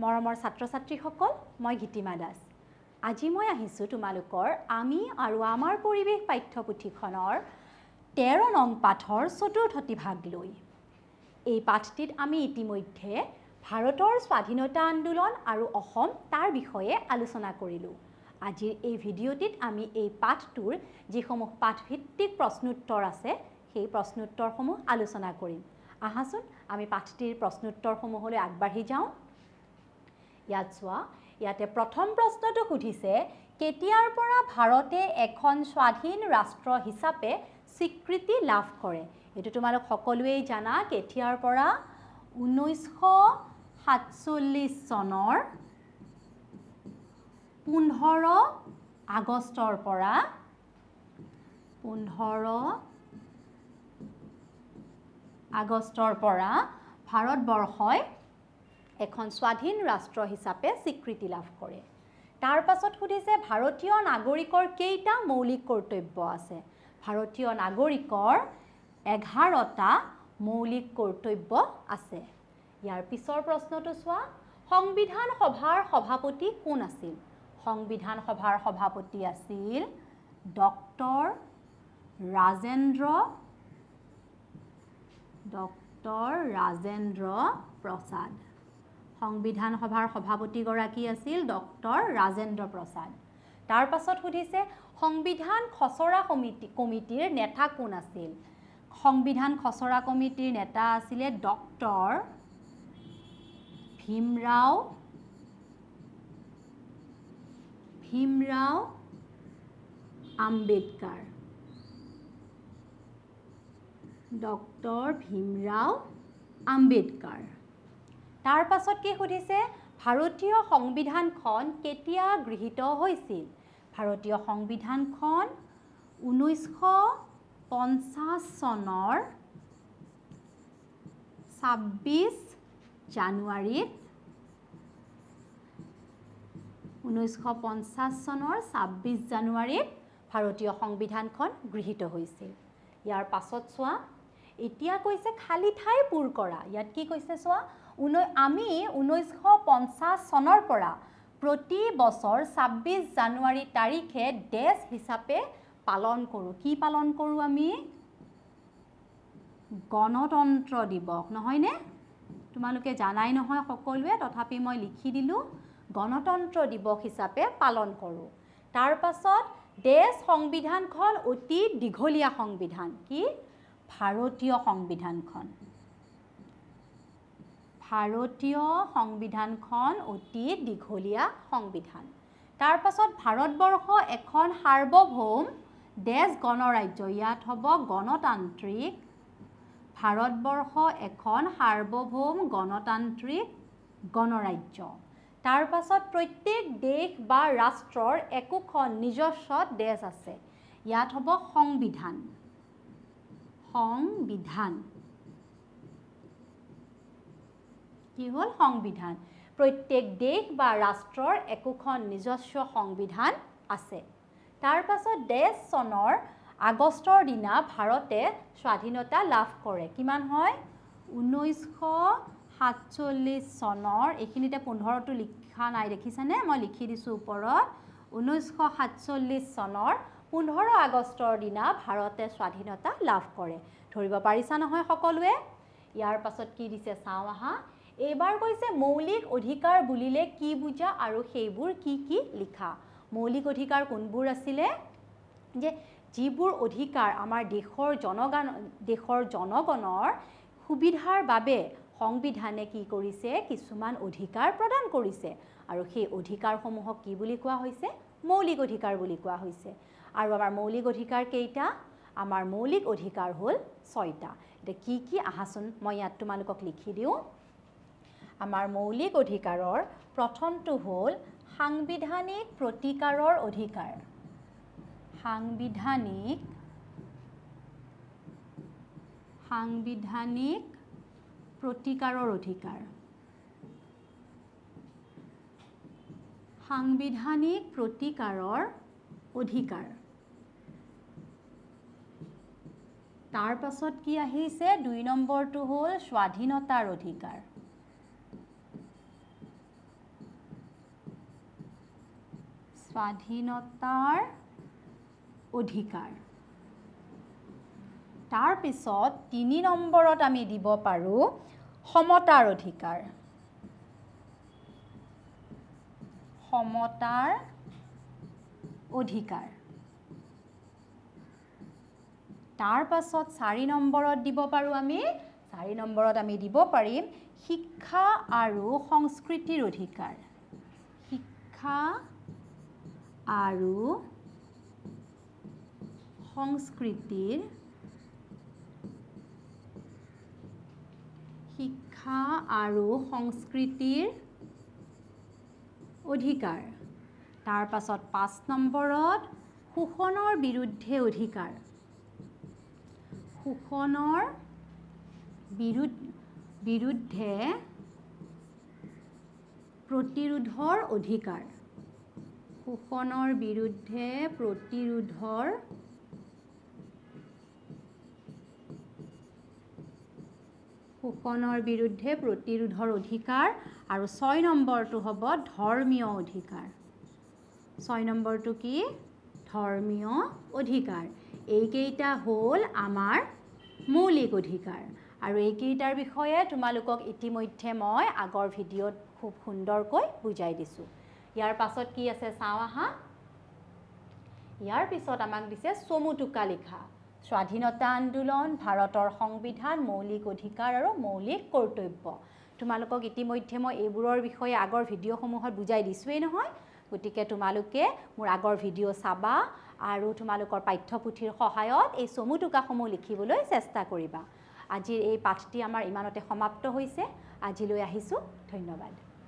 মৰমৰ ছাত্ৰ-ছাত্ৰীসকল, মই গীতিমা দাস। আজি মই আহিছোঁ তোমালোকৰ আমি আৰু আমাৰ পৰিৱেশ পাঠ্যপুথিখনৰ 13 নং পাঠৰ চতুৰ্থটি ভাগ লৈ। এই পাঠটিত আমি ইতিমধ্যে ভাৰতৰ স্বাধীনতা আন্দোলন আৰু অসম তাৰ বিষয়ে আলোচনা কৰিলোঁ। আজিৰ এই ভিডিঅ'টিত আমি এই পাঠটোৰ যিসমূহ পাঠভিত্তিক প্ৰশ্নোত্তৰ আছে সেই প্ৰশ্নোত্তৰসমূহ আলোচনা কৰিম। আহাচোন আমি পাঠটিৰ প্ৰশ্নোত্তৰসমূহলৈ আগবাঢ়ি যাওঁ। ইয়াত চোৱা, ইয়াতে প্ৰথম প্ৰশ্নটো সুধিছে, কেতিয়াৰ পৰা ভাৰতে এখন স্বাধীন ৰাষ্ট্ৰ হিচাপে স্বীকৃতি লাভ কৰে? এইটো তোমালোক সকলোৱেই জানা, কেতিয়াৰ পৰা? 1947 চনৰ 15 আগষ্টৰ পৰা 15 আগষ্টৰ পৰা ভাৰতবৰ্ষই এখন স্বাধীন ৰাষ্ট্ৰ হিচাপে স্বীকৃতি লাভ কৰে। তাৰ পাছত সুধিছে, ভাৰতীয় নাগৰিকৰ কেইটা মৌলিক কৰ্তব্য আছে? ভাৰতীয় নাগৰিকৰ 11টা মৌলিক কৰ্তব্য আছে। ইয়াৰ পিছৰ প্ৰশ্নটো চোৱা, সংবিধান সভাৰ সভাপতি কোন আছিল? সংবিধান সভাৰ সভাপতি আছিল ডক্টৰ ৰাজেন্দ্ৰ প্ৰসাদ। সংবিধান সভাৰ সভাপতিগৰাকী আছিল ডক্টৰ ৰাজেন্দ্ৰ প্ৰসাদ। তাৰ পাছত সুধিছে, সংবিধান খচৰা কমিটিৰ নেতা কোন আছিল? সংবিধান খচৰা কমিটিৰ নেতা আছিলে ডক্টৰ ভীমৰাও আম্বেদকাৰ। ডক্টৰ ভীমৰাও আম্বেদকাৰ। তাৰ পাছত কি সুধিছে, ভাৰতীয় সংবিধানখন কেতিয়া গৃহীত হৈছিল? ভাৰতীয় সংবিধানখন 1950 চনৰ 26 জানুৱাৰীত 1950 চনৰ 26 জানুৱাৰীত ভাৰতীয় সংবিধানখন গৃহীত হৈছিল। ইয়াৰ পাছত চোৱা, এতিয়া কৈছে খালী ঠাই পূৰ কৰা। ইয়াত কি কৈছে চোৱা, আমি 1950 চনৰ পৰা প্ৰতি বছৰ 26 জানুৱাৰী তাৰিখে দেশ হিচাপে পালন কৰোঁ। কি পালন কৰোঁ আমি? গণতন্ত্ৰ দিৱস, নহয়নে? তোমালোকে জানাই নহয় সকলোৱে, তথাপি মই লিখি দিলোঁ, গণতন্ত্ৰ দিৱস হিচাপে পালন কৰোঁ। তাৰ পাছত দেশ সংবিধানখন অতি দীঘলীয়া সংবিধান। কি? ভাৰতীয় সংবিধানখন। ভাৰতীয় সংবিধানখন অতি দীঘলীয়া সংবিধান। তাৰ পাছত ভাৰতবৰ্ষ এখন সাৰ্বভৌম দেশ গণৰাজ্য। ইয়াত হ'ব গণতান্ত্ৰিক। ভাৰতবৰ্ষ এখন সাৰ্বভৌম গণতান্ত্ৰিক গণৰাজ্য। তাৰ পাছত প্ৰত্যেক দেশ বা ৰাষ্ট্ৰৰ একোখন নিজস্ব দেশ আছে। ইয়াত হ'ব সংবিধান। সংবিধান কি হ'ল? সংবিধান। প্ৰত্যেক দেশ বা ৰাষ্ট্ৰৰ একোখন নিজস্ব সংবিধান আছে। তাৰ পাছত দেশ চনৰ আগষ্টৰ দিনা ভাৰতে স্বাধীনতা লাভ কৰে। কিমান হয়? 1947 চনৰ, এইখিনিতে 15টো লিখা নাই দেখিছানে? মই লিখি দিছোঁ ওপৰত। 1947 চনৰ 15 আগষ্টৰ দিনা ভাৰতে স্বাধীনতা লাভ কৰে। ধৰিব পাৰিছা নহয় সকলোৱে? ইয়াৰ পাছত কি দিছে চাওঁ আহা। এইবাৰ কৈছে মৌলিক অধিকাৰ বুলিলে কি বুজা আৰু সেইবোৰ কি কি লিখা। মৌলিক অধিকাৰ কোনবোৰ আছিলে? যে যিবোৰ অধিকাৰ আমাৰ দেশৰ জনগণৰ সুবিধাৰ বাবে সংবিধানে কি কৰিছে? কিছুমান অধিকাৰ প্ৰদান কৰিছে আৰু সেই অধিকাৰসমূহক কি বুলি কোৱা হৈছে? মৌলিক অধিকাৰ বুলি কোৱা হৈছে। আৰু আমাৰ মৌলিক অধিকাৰ কেইটা? আমাৰ মৌলিক অধিকাৰ হ'ল 6টা। এতিয়া কি কি আহাচোন মই ইয়াত তোমালোকক লিখি দিওঁ। আমাৰ মৌলিক অধিকাৰৰ প্ৰথমটো হ'ল সাংবিধানিক প্ৰতিকাৰৰ অধিকাৰ। সাংবিধানিক প্ৰতিকাৰৰ অধিকাৰ। সাংবিধানিক প্ৰতিকাৰৰ অধিকাৰ। তাৰ পাছত কি আহিছে? 2 নম্বৰটো হ'ল স্বাধীনতাৰ অধিকাৰ। স্বাধীনতাৰ অধিকাৰ তাৰ পিছত 3 নম্বৰত আমি দিব পাৰো সমতাৰ অধিকাৰ সমতাৰ অধিকাৰ তাৰ পাছত 4 নম্বৰত দিব পাৰো আমি 4 নম্বৰত আমি দিব পাৰিম শিক্ষা আৰু সংস্কৃতিৰ অধিকাৰ শিক্ষা আৰু সংস্কৃতিৰ অধিকাৰ তাৰ পাছত 5 নম্বৰত শোষণৰ বিৰুদ্ধে অধিকাৰ শোষণৰ বিৰুদ্ধে প্ৰতিৰোধৰ অধিকাৰ শোষণৰ বিৰুদ্ধে প্ৰতিৰোধৰ অধিকাৰ আৰু 6 নম্বৰটো হ'ব ধৰ্মীয় অধিকাৰ 6 নম্বৰটো কি ধৰ্মীয় অধিকাৰ এইকেইটা হ'ল আমাৰ মৌলিক অধিকাৰ আৰু এইকেইটাৰ বিষয়ে তোমালোকক ইতিমধ্যে মই আগৰ ভিডিঅ'ত খুব সুন্দৰকৈ বুজাই দিছোঁ ইয়াৰ পাছত কি আছে চাওঁ আহা ইয়াৰ পিছত আমাক দিছে চমু টোকা লিখা স্বাধীনতা আন্দোলন ভাৰতৰ সংবিধান মৌলিক অধিকাৰ আৰু মৌলিক কৰ্তব্য তোমালোকক ইতিমধ্যে মই এইবোৰৰ বিষয়ে আগৰ ভিডিঅ'সমূহত বুজাই দিছোঁৱেই নহয় গতিকে তোমালোকে মোৰ আগৰ ভিডিঅ' চাবা আৰু তোমালোকৰ পাঠ্যপুথিৰ সহায়ত এই চমু টোকাসমূহ লিখিবলৈ চেষ্টা কৰিবা আজিৰ এই পাঠটি আমাৰ ইমানতে সমাপ্ত হৈছে আজিলৈ আহিছোঁ ধন্যবাদ